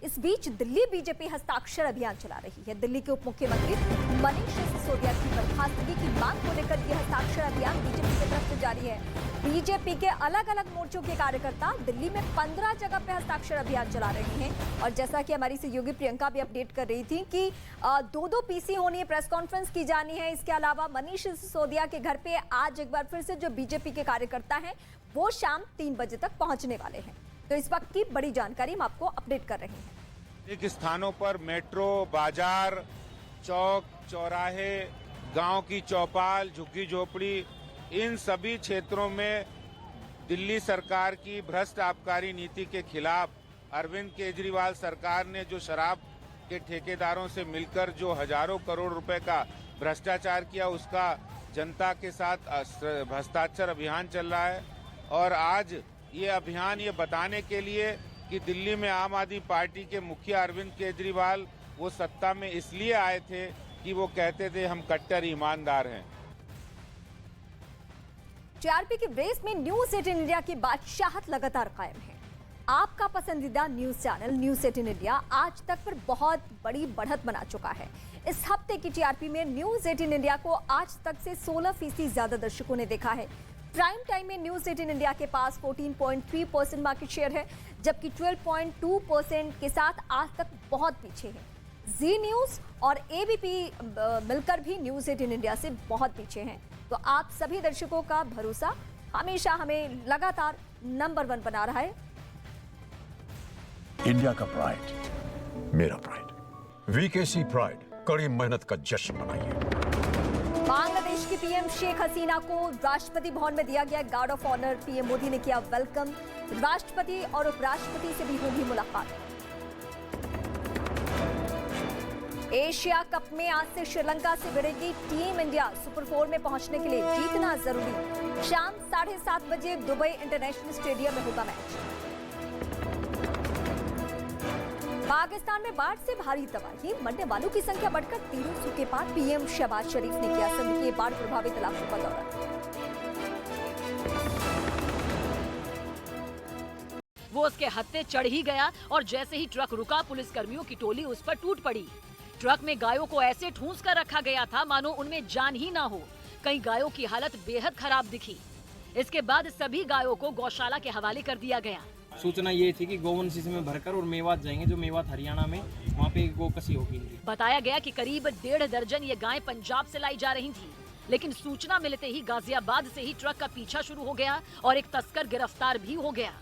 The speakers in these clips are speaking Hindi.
इस बीच दिल्ली बीजेपी हस्ताक्षर अभियान चला रही है। दिल्ली के उप मुख्यमंत्री मनीष सिसोदिया की बर्खास्तगी की मांग को लेकर यह हस्ताक्षर अभियान बीजेपी की तरफ से जारी है। बीजेपी के अलग अलग मोर्चों के कार्यकर्ता दिल्ली में 15 जगह पे हस्ताक्षर अभियान चला रहे हैं। और जैसा कि हमारी सहयोगी प्रियंका भी अपडेट कर रही थी कि 2-2 पीसी होनी है, प्रेस कॉन्फ्रेंस की जानी है। इसके अलावा मनीष सिसोदिया के घर पे आज एक बार फिर से जो बीजेपी के कार्यकर्ता हैं वो शाम 3 बजे तक पहुंचने वाले हैं। तो इस वक्त की बड़ी जानकारी हम आपको अपडेट कर रहे हैं। एक स्थानों पर मेट्रो, बाजार, चौक, चौराहे, गांव की चौपाल, झुग्गी झोपड़ी, इन सभी क्षेत्रों में दिल्ली सरकार की भ्रष्ट आबकारी नीति के खिलाफ अरविंद केजरीवाल सरकार ने जो शराब के ठेकेदारों से मिलकर जो हजारों करोड़ रुपए का भ्रष्टाचार किया, उसका जनता के साथ हस्ताक्षर अभियान चल रहा है। और आज ये अभियान ये बताने के लिए कि दिल्ली में आम आदमी पार्टी के मुखिया अरविंद केजरीवाल वो सत्ता में इसलिए आए थे कि वो कहते थे हम कट्टर ईमानदार हैं। टीआरपी की रेस में न्यूज 18 इंडिया की बादशाहत लगातार कायम है। आपका पसंदीदा न्यूज चैनल न्यूज 18 इंडिया आज तक पर बहुत बड़ी बढ़त बना चुका है। इस हफ्ते की टीआरपी में न्यूज 18 इंडिया को आज तक से 16% ज्यादा दर्शकों ने देखा है। प्राइम टाइम में न्यूज 18 इंडिया के पास 14.3% मार्केट शेयर है, जबकि 12.2% के साथ आज तक बहुत पीछे है। जी न्यूज और एबीपी मिलकर भी न्यूज 18 इंडिया से बहुत पीछे हैं। तो आप सभी दर्शकों का भरोसा हमेशा हमें लगातार नंबर 1 बना रहा है। इंडिया का प्राइड, मेरा प्राइड, वीकेसी प्राइड, कड़ी मेहनत का जश्न मनाइए। बांग्लादेश की पीएम शेख हसीना को राष्ट्रपति भवन में दिया गया guard of honour. PM Modi ने किया वेलकम। राष्ट्रपति और उपराष्ट्रपति से भी होगी मुलाकात। एशिया कप में आज से श्रीलंका से भिड़ेगी टीम इंडिया। सुपर 4 में पहुंचने के लिए जीतना जरूरी। शाम 7:30 बजे दुबई इंटरनेशनल स्टेडियम में होगा मैच। पाकिस्तान में बाढ़ से भारी तबाही, मरने वालों की संख्या बढ़कर 300 के पार। पीएम शहबाज शरीफ ने किया सिंध के बाढ़ प्रभावित इलाकों का दौरा। वो उसके हत्थे चढ़ ही गया और जैसे ही ट्रक रुका, पुलिसकर्मियों की टोली उस पर टूट पड़ी। ट्रक में गायों को ऐसे ठूंस कर रखा गया था मानो उनमें जान ही ना हो। कई गायों की हालत बेहद खराब दिखी। इसके बाद सभी गायों को गौशाला के हवाले कर दिया गया। सूचना ये थी कि गोवंश में भरकर और मेवात जाएंगे, जो मेवात हरियाणा में, वहाँ पे गोकसी होगी। बताया गया कि करीब 1.5 दर्जन ये गायें पंजाब से लाई जा रही थी, लेकिन सूचना मिलते ही गाजियाबाद से ही ट्रक का पीछा शुरू हो गया और एक तस्कर गिरफ्तार भी हो गया।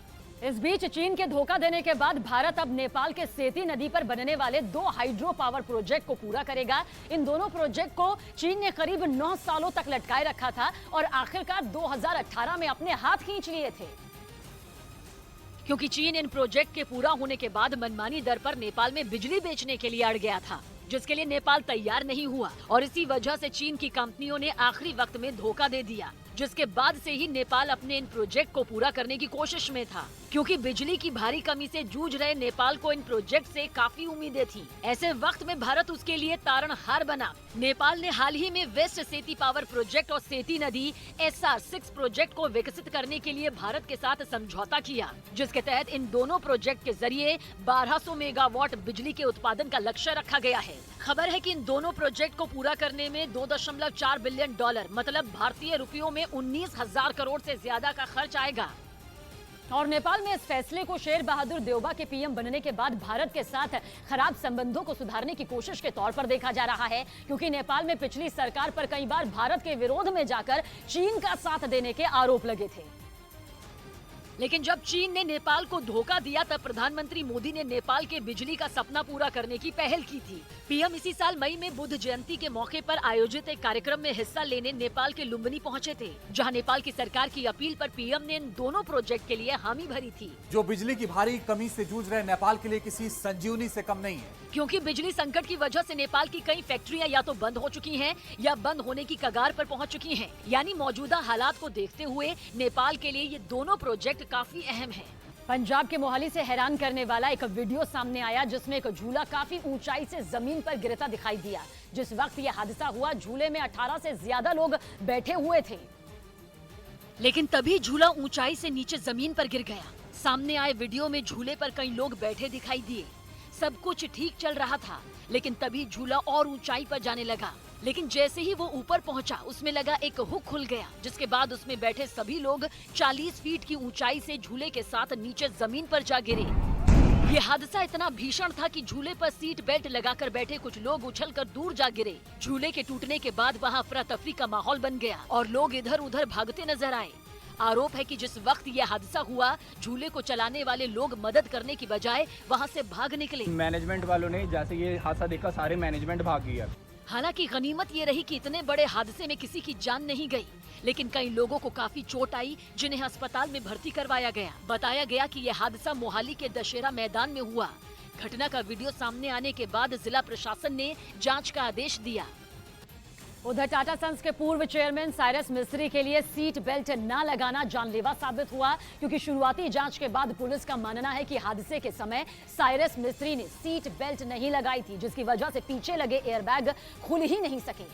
इस बीच चीन के धोखा देने के बाद भारत अब नेपाल के सेती नदी पर बनने वाले 2 हाइड्रो पावर प्रोजेक्ट को पूरा करेगा। इन दोनों प्रोजेक्ट को चीन ने करीब 9 सालों तक लटकाए रखा था और आखिरकार 2018 में अपने हाथ खींच लिए थे, क्योंकि चीन इन प्रोजेक्ट के पूरा होने के बाद मनमानी दर पर नेपाल में बिजली बेचने के लिए अड़ गया था, जिसके लिए नेपाल तैयार नहीं हुआ और इसी वजह से चीन की कंपनियों ने आखिरी वक्त में धोखा दे दिया, जिसके बाद से ही नेपाल अपने इन प्रोजेक्ट को पूरा करने की कोशिश में था। क्योंकि बिजली की भारी कमी से जूझ रहे नेपाल को इन प्रोजेक्ट से काफी उम्मीदें थी। ऐसे वक्त में भारत उसके लिए तारणहार बना। नेपाल ने हाल ही में वेस्ट सेती पावर प्रोजेक्ट और सेती नदी SR6 प्रोजेक्ट को विकसित करने के लिए भारत के साथ समझौता किया, जिसके तहत इन दोनों प्रोजेक्ट के जरिए 1200 मेगावाट बिजली के उत्पादन का लक्ष्य रखा गया है। खबर है कि इन दोनों प्रोजेक्ट को पूरा करने में $2.4 बिलियन मतलब भारतीय रुपयों में 19,000 करोड़ से ज्यादा का खर्च आएगा। और नेपाल में इस फैसले को शेर बहादुर देउबा के पीएम बनने के बाद भारत के साथ खराब संबंधों को सुधारने की कोशिश के तौर पर देखा जा रहा है, क्योंकि नेपाल में पिछली सरकार पर कई बार भारत के विरोध में जाकर चीन का साथ देने के आरोप लगे थे। लेकिन जब चीन ने नेपाल को धोखा दिया, तब प्रधानमंत्री मोदी ने नेपाल के बिजली का सपना पूरा करने की पहल की थी। पीएम इसी साल मई में बुद्ध जयंती के मौके पर आयोजित एक कार्यक्रम में हिस्सा लेने नेपाल के लुम्बिनी पहुंचे थे, जहां नेपाल की सरकार की अपील पर पीएम ने इन दोनों प्रोजेक्ट के लिए हामी भरी थी। जो बिजली की भारी कमी से जूझ रहे नेपाल के लिए किसी संजीवनी से कम नहीं है, क्योंकि बिजली संकट की वजह से नेपाल की कई फैक्ट्रियां या तो बंद हो चुकी हैं या बंद होने की कगार पर पहुंच चुकी हैं। यानी मौजूदा हालात को देखते हुए नेपाल के लिए ये दोनों प्रोजेक्ट काफी अहम है। पंजाब के मोहाली से हैरान करने वाला एक वीडियो सामने आया, जिसमें एक झूला काफी ऊंचाई से जमीन पर गिरता दिखाई दिया। जिस वक्त यह हादसा हुआ, झूले में 18 से ज्यादा लोग बैठे हुए थे, लेकिन तभी झूला ऊंचाई से नीचे जमीन पर गिर गया। सामने आए वीडियो में झूले पर कई लोग बैठे दिखाई दिए। सब कुछ ठीक चल रहा था, लेकिन तभी झूला और ऊंचाई पर जाने लगा। लेकिन जैसे ही वो ऊपर पहुंचा, उसमें लगा एक हुक खुल गया, जिसके बाद उसमें बैठे सभी लोग 40 फीट की ऊंचाई से झूले के साथ नीचे जमीन पर जा गिरे। ये हादसा इतना भीषण था कि झूले पर सीट बेल्ट लगाकर बैठे कुछ लोग उछलकर दूर जा गिरे। झूले के टूटने के बाद वहाँ अफरा तफरी का माहौल बन गया और लोग इधर उधर भागते नजर आए। आरोप है कि जिस वक्त यह हादसा हुआ, झूले को चलाने वाले लोग मदद करने की बजाय वहाँ से भाग निकले। मैनेजमेंट वालों ने जैसे ये हादसा देखा, सारे मैनेजमेंट भाग गया। हालांकि गनीमत ये रही कि इतने बड़े हादसे में किसी की जान नहीं गई, लेकिन कई लोगों को काफी चोट आई, जिन्हें अस्पताल में भर्ती करवाया गया। बताया गया कि यह हादसा मोहाली के दशहरा मैदान में हुआ। घटना का वीडियो सामने आने के बाद जिला प्रशासन ने जांच का आदेश दिया। उधर टाटा सन्स के पूर्व चेयरमैन साइरस मिस्त्री के लिए सीट बेल्ट न लगाना जानलेवा साबित हुआ, क्योंकि शुरुआती जांच के बाद पुलिस का मानना है कि हादसे के समय साइरस मिस्त्री ने सीट बेल्ट नहीं लगाई थी, जिसकी वजह से पीछे लगे एयरबैग खुल ही नहीं सके।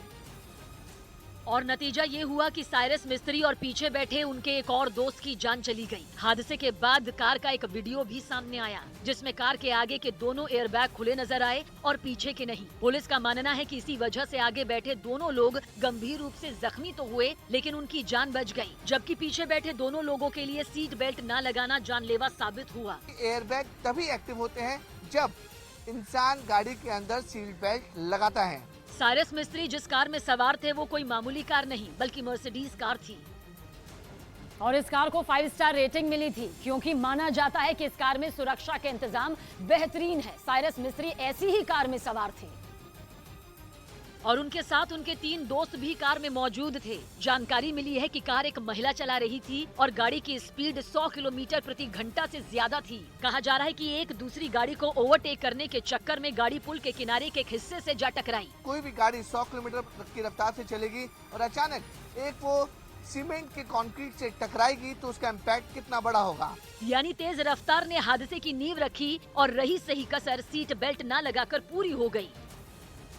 और नतीजा ये हुआ कि साइरस मिस्त्री और पीछे बैठे उनके एक और दोस्त की जान चली गई। हादसे के बाद कार का एक वीडियो भी सामने आया, जिसमें कार के आगे के दोनों एयरबैग खुले नजर आए और पीछे के नहीं। पुलिस का मानना है कि इसी वजह से आगे बैठे दोनों लोग गंभीर रूप से जख्मी तो हुए, लेकिन उनकी जान बच गई, जबकि पीछे बैठे दोनों लोगों के लिए सीट बेल्ट न लगाना जानलेवा साबित हुआ। एयरबैग तभी एक्टिव होते हैं जब इंसान गाड़ी के अंदर सीट बेल्ट लगाता है। साइरस मिस्त्री जिस कार में सवार थे वो कोई मामूली कार नहीं, बल्कि मर्सिडीज कार थी। और इस कार को 5 स्टार रेटिंग मिली थी, क्योंकि माना जाता है कि इस कार में सुरक्षा के इंतजाम बेहतरीन है। साइरस मिस्त्री ऐसी ही कार में सवार थे और उनके साथ उनके 3 दोस्त भी कार में मौजूद थे। जानकारी मिली है कि कार एक महिला चला रही थी और गाड़ी की स्पीड 100 किलोमीटर प्रति घंटा से ज्यादा थी। कहा जा रहा है कि एक दूसरी गाड़ी को ओवरटेक करने के चक्कर में गाड़ी पुल के किनारे के एक हिस्से से जा टकराई। कोई भी गाड़ी 100 किलोमीटर की रफ्तार से चलेगी और अचानक एक वो सीमेंट के कंक्रीट से टकराएगी तो उसका इम्पैक्ट कितना बड़ा होगा। यानी तेज रफ्तार ने हादसे की नींव रखी और रही सही कसर सीट बेल्ट न लगाकर पूरी हो गई,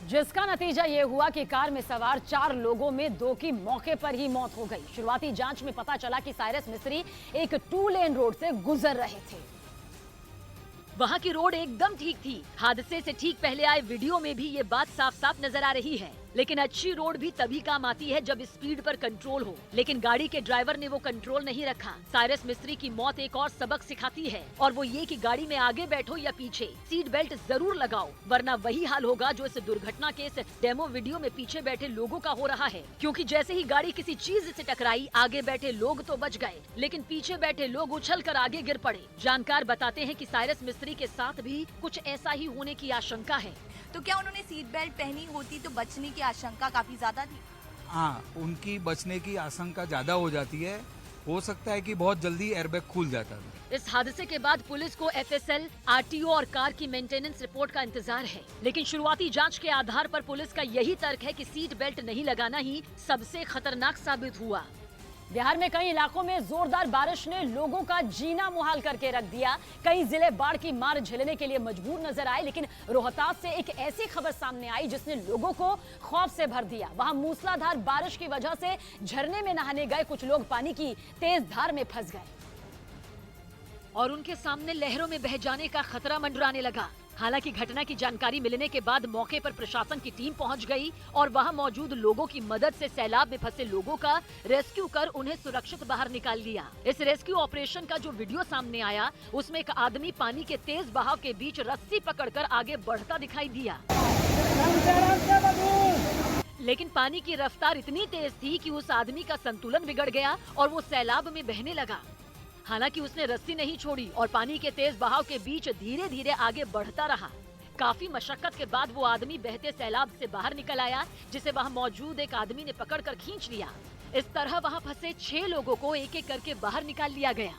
जिसका नतीजा ये हुआ कि कार में सवार 4 लोगों में 2 की मौके पर ही मौत हो गई। शुरुआती जांच में पता चला कि साइरस मिस्त्री एक 2 लेन रोड से गुजर रहे थे। वहां की रोड एकदम ठीक थी। हादसे से ठीक पहले आए वीडियो में भी ये बात साफ साफ नजर आ रही है। लेकिन अच्छी रोड भी तभी काम आती है जब स्पीड पर कंट्रोल हो, लेकिन गाड़ी के ड्राइवर ने वो कंट्रोल नहीं रखा। साइरस मिस्त्री की मौत एक और सबक सिखाती है, और वो ये कि गाड़ी में आगे बैठो या पीछे, सीट बेल्ट जरूर लगाओ, वरना वही हाल होगा जो इस दुर्घटना के इस डेमो वीडियो में पीछे बैठे लोगों का हो रहा है। क्योंकि जैसे ही गाड़ी किसी चीज से टकराई, आगे बैठे लोग तो बच गए, लेकिन पीछे बैठे लोग उछलकर आगे गिर पड़े। जानकार बताते हैं कि साइरस मिस्त्री के साथ भी कुछ ऐसा ही होने की आशंका है। तो क्या उन्होंने सीट बेल्ट पहनी होती तो बचने की आशंका काफी ज्यादा थी? हाँ, उनकी बचने की आशंका ज्यादा हो जाती है। हो सकता है कि बहुत जल्दी एयरबैग खुल जाता है। इस हादसे के बाद पुलिस को FSL, RTO और कार की मेंटेनेंस रिपोर्ट का इंतजार है, लेकिन शुरुआती जांच के आधार पर पुलिस का यही तर्क है कि सीट बेल्ट नहीं लगाना ही सबसे खतरनाक साबित हुआ। बिहार में कई इलाकों में जोरदार बारिश ने लोगों का जीना मुहाल करके रख दिया। कई जिले बाढ़ की मार झेलने के लिए मजबूर नजर आए, लेकिन रोहतास से एक ऐसी खबर सामने आई जिसने लोगों को खौफ से भर दिया। वहां मूसलाधार बारिश की वजह से झरने में नहाने गए कुछ लोग पानी की तेज धार में फंस गए और उनके सामने लहरों में बह जाने का खतरा मंडराने लगा। हालांकि घटना की जानकारी मिलने के बाद मौके पर प्रशासन की टीम पहुंच गई और वहां मौजूद लोगों की मदद से सैलाब में फंसे लोगों का रेस्क्यू कर उन्हें सुरक्षित बाहर निकाल लिया। इस रेस्क्यू ऑपरेशन का जो वीडियो सामने आया, उसमें एक आदमी पानी के तेज बहाव के बीच रस्सी पकड़कर आगे बढ़ता दिखाई दिया, लेकिन पानी की रफ्तार इतनी तेज थी कि उस आदमी का संतुलन बिगड़ गया और वो सैलाब में बहने लगा। हालांकि उसने रस्सी नहीं छोड़ी और पानी के तेज बहाव के बीच धीरे धीरे आगे बढ़ता रहा। काफी मशक्कत के बाद वो आदमी बहते सैलाब से बाहर निकल आया, जिसे वहां मौजूद एक आदमी ने पकड़कर खींच लिया। इस तरह वहां फंसे 6 लोगों को एक एक करके बाहर निकाल लिया गया।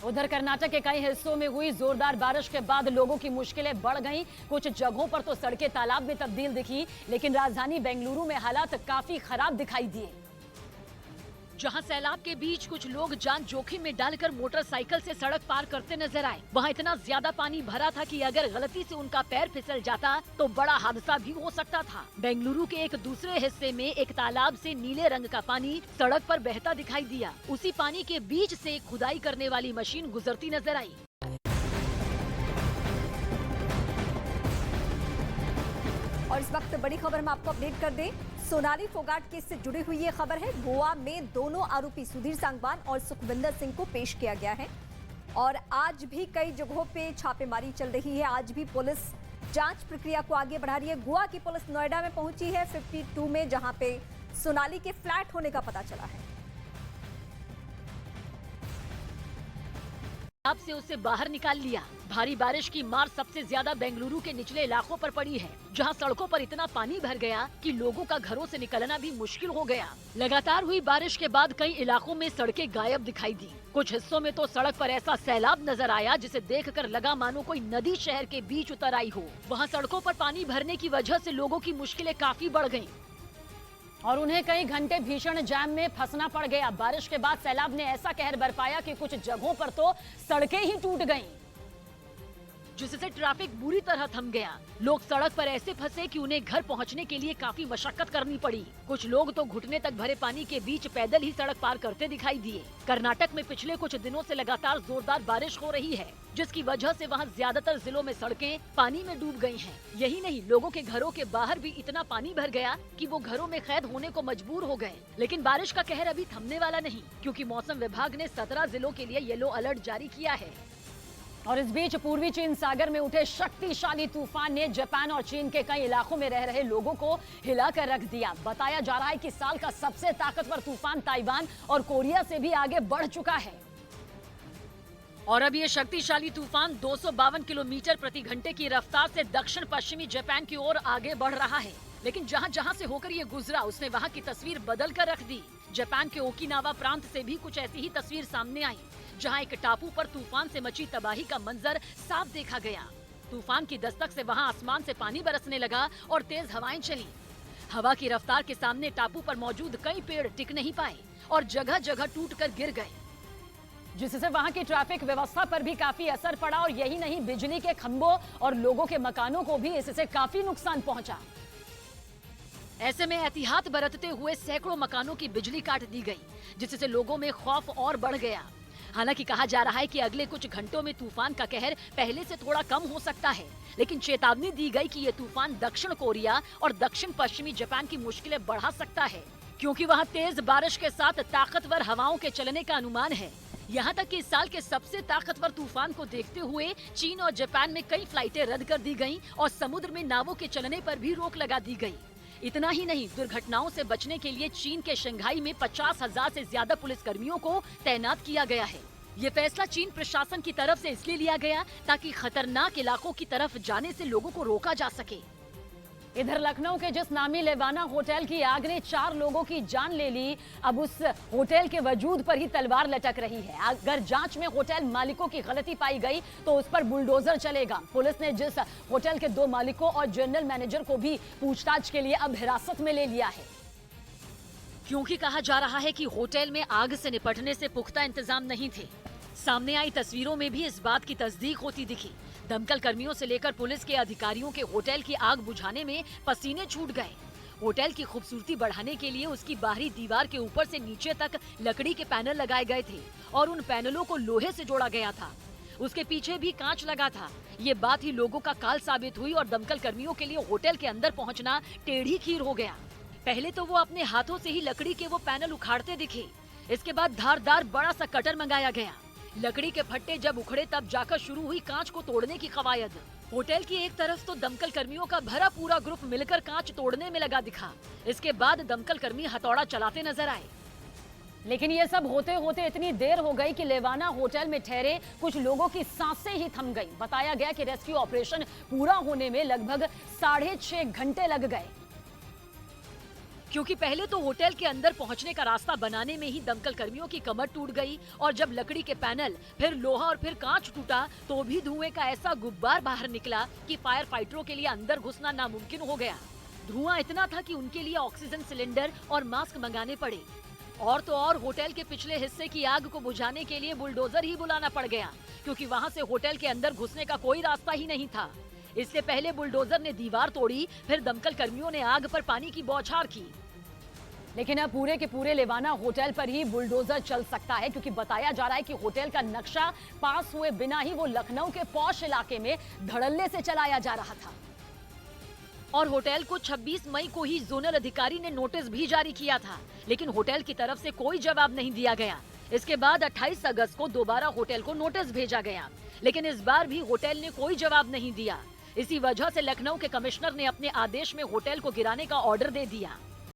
उधर कर्नाटक के कई हिस्सों में हुई जोरदार बारिश के बाद लोगों की मुश्किलें बढ़ गईं। कुछ जगहों पर तो सड़कें तालाब में तब्दील दिखी, लेकिन राजधानी बेंगलुरु में हालात काफी खराब दिखाई दिए, जहां सैलाब के बीच कुछ लोग जान जोखिम में डालकर मोटरसाइकिल से सड़क पार करते नजर आए। वहां इतना ज्यादा पानी भरा था कि अगर गलती से उनका पैर फिसल जाता तो बड़ा हादसा भी हो सकता था। बेंगलुरु के एक दूसरे हिस्से में एक तालाब से नीले रंग का पानी सड़क पर बहता दिखाई दिया। उसी पानी के बीच से खुदाई करने वाली मशीन गुजरती नजर आई। और इस वक्त बड़ी खबर हम आपको अपडेट कर दें, सोनाली फोगाट केस से जुड़ी हुई ये खबर है। गोवा में दोनों आरोपी सुधीर सांगवान और सुखविंदर सिंह को पेश किया गया है और आज भी कई जगहों पे छापेमारी चल रही है। आज भी पुलिस जांच प्रक्रिया को आगे बढ़ा रही है। गोवा की पुलिस नोएडा में पहुंची है 52 में, जहां पे सोनाली के फ्लैट होने का पता चला है। अब से उसे बाहर निकाल लिया। भारी बारिश की मार सबसे ज्यादा बेंगलुरु के निचले इलाकों पर पड़ी है, जहां सड़कों पर इतना पानी भर गया कि लोगों का घरों से निकलना भी मुश्किल हो गया। लगातार हुई बारिश के बाद कई इलाकों में सड़कें गायब दिखाई दी। कुछ हिस्सों में तो सड़क पर ऐसा सैलाब नजर आया जिसे देखकर लगा मानो कोई नदी शहर के बीच उतर आई हो। वहाँ सड़कों पर पानी भरने की वजह से लोगों की मुश्किलें काफी बढ़ गयी और उन्हें कई घंटे भीषण जाम में फंसना पड़ गया। बारिश के बाद सैलाब ने ऐसा कहर बरपाया कि कुछ जगहों पर तो सड़कें ही टूट गईं, जिससे ट्रैफिक बुरी तरह थम गया। लोग सड़क पर ऐसे फंसे कि उन्हें घर पहुंचने के लिए काफी मशक्कत करनी पड़ी। कुछ लोग तो घुटने तक भरे पानी के बीच पैदल ही सड़क पार करते दिखाई दिए। कर्नाटक में पिछले कुछ दिनों से लगातार जोरदार बारिश हो रही है, जिसकी वजह से वहां ज्यादातर जिलों में सड़कें पानी में डूब गई हैं। यही नहीं, लोगों के घरों के बाहर भी इतना पानी भर गया कि वो घरों में कैद होने को मजबूर हो गए। लेकिन बारिश का कहर अभी थमने वाला नहीं, क्योंकि मौसम विभाग ने 17 जिलों के लिए येलो अलर्ट जारी किया है। और इस बीच पूर्वी चीन सागर में उठे शक्तिशाली तूफान ने जापान और चीन के कई इलाकों में रह रहे लोगों को हिलाकर रख दिया। बताया जा रहा है कि साल का सबसे ताकतवर तूफान ताइवान और कोरिया से भी आगे बढ़ चुका है और अब ये शक्तिशाली तूफान 252 किलोमीटर प्रति घंटे की रफ्तार से दक्षिण पश्चिमी जापान की ओर आगे बढ़ रहा है। लेकिन जहां जहां से होकर ये गुजरा, उसने वहां की तस्वीर बदल कर रख दी। जापान के ओकिनावा प्रांत से भी कुछ ऐसी ही तस्वीर सामने आई, जहां एक टापू पर तूफान से मची तबाही का मंजर साफ देखा गया। तूफान की दस्तक से वहां आसमान से पानी बरसने लगा और तेज हवाएं चली। हवा की रफ्तार के सामने टापू पर मौजूद कई पेड़ टिक नहीं पाए और जगह जगह टूटकर गिर गए, जिससे वहां की ट्रैफिक व्यवस्था पर भी काफी असर पड़ा। और यही नहीं, बिजली के खंभों और लोगों के मकानों को भी इससे काफी नुकसान पहुंचा। ऐसे में एहतियात बरतते हुए सैकड़ों मकानों की बिजली काट दी गई, जिससे लोगों में खौफ और बढ़ गया। हालांकि कहा जा रहा है कि अगले कुछ घंटों में तूफान का कहर पहले से थोड़ा कम हो सकता है, लेकिन चेतावनी दी गई कि ये तूफान दक्षिण कोरिया और दक्षिण पश्चिमी जापान की मुश्किलें बढ़ा सकता है, क्योंकि वहां तेज बारिश के साथ ताकतवर हवाओं के चलने का अनुमान है। यहाँ तक कि इस साल के सबसे ताकतवर तूफान को देखते हुए चीन और जापान में कई फ्लाइटें रद्द कर दी गयी और समुद्र में नावों के चलने पर भी रोक लगा दी गई। इतना ही नहीं, दुर्घटनाओं से बचने के लिए चीन के शंघाई में 50,000 से ज्यादा पुलिस कर्मियों को तैनात किया गया है। ये फैसला चीन प्रशासन की तरफ से इसलिए लिया गया ताकि खतरनाक इलाकों की तरफ जाने से लोगों को रोका जा सके। इधर लखनऊ के जिस नामी लेवाना होटल की आग ने 4 लोगों की जान ले ली, अब उस होटल के वजूद पर ही तलवार लटक रही है। अगर जांच में होटल मालिकों की गलती पाई गई तो उस पर बुलडोजर चलेगा। पुलिस ने जिस होटल के 2 मालिकों और जनरल मैनेजर को भी पूछताछ के लिए अब हिरासत में ले लिया है, क्योंकि कहा जा रहा है कि होटल में आग से निपटने से पुख्ता इंतजाम नहीं थे। सामने आई तस्वीरों में भी इस बात की तस्दीक होती दिखी। दमकल कर्मियों से लेकर पुलिस के अधिकारियों के होटल की आग बुझाने में पसीने छूट गए। होटल की खूबसूरती बढ़ाने के लिए उसकी बाहरी दीवार के ऊपर से नीचे तक लकड़ी के पैनल लगाए गए थे और उन पैनलों को लोहे से जोड़ा गया था। उसके पीछे भी कांच लगा था। ये बात ही लोगों का काल साबित हुई और दमकल कर्मियों के लिए होटल के अंदर पहुँचना टेढ़ी खीर हो गया। पहले तो वो अपने हाथों से ही लकड़ी के वो पैनल उखाड़ते दिखे। इसके बाद धारदार बड़ा सा कटर मंगाया गया। लकड़ी के फट्टे जब उखड़े तब जाकर शुरू हुई कांच को तोड़ने की कवायद। होटल की एक तरफ तो दमकल कर्मियों का भरा पूरा ग्रुप मिलकर कांच तोड़ने में लगा दिखा। इसके बाद दमकल कर्मी हथौड़ा चलाते नजर आए। लेकिन ये सब होते होते इतनी देर हो गई कि लेवाना होटल में ठहरे कुछ लोगों की सांसें ही थम गई। बताया गया कि रेस्क्यू ऑपरेशन पूरा होने में लगभग 6.5 घंटे लग गए, क्योंकि पहले तो होटल के अंदर पहुंचने का रास्ता बनाने में ही दमकल कर्मियों की कमर टूट गई और जब लकड़ी के पैनल, फिर लोहा और फिर कांच टूटा तो भी धुएं का ऐसा गुब्बार बाहर निकला कि फायर फाइटरों के लिए अंदर घुसना नामुमकिन हो गया। धुआं इतना था कि उनके लिए ऑक्सीजन सिलेंडर और मास्क मंगाने पड़े। और तो और होटल के पिछले हिस्से की आग को बुझाने के लिए बुलडोजर ही बुलाना पड़ गया, क्योंकि वहाँ से होटल के अंदर घुसने का कोई रास्ता ही नहीं था। इससे पहले बुलडोजर ने दीवार तोड़ी, फिर दमकल कर्मियों ने आग पर पानी की बौछार की। लेकिन अब पूरे के पूरे लेवाना होटल पर ही बुलडोजर चल सकता है, क्योंकि बताया जा रहा है कि होटल का नक्शा पास हुए बिना ही वो लखनऊ के पॉश इलाके में धड़ल्ले से चलाया जा रहा था। और होटल को 26 मई को ही जोनल अधिकारी ने नोटिस भी जारी किया था, लेकिन होटल की तरफ से कोई जवाब नहीं दिया गया। इसके बाद 28 अगस्त को दोबारा होटल को नोटिस भेजा गया, लेकिन इस बार भी होटल ने कोई जवाब नहीं दिया। इसी वजह से लखनऊ के कमिश्नर ने अपने आदेश में होटल को गिराने का ऑर्डर दे दिया।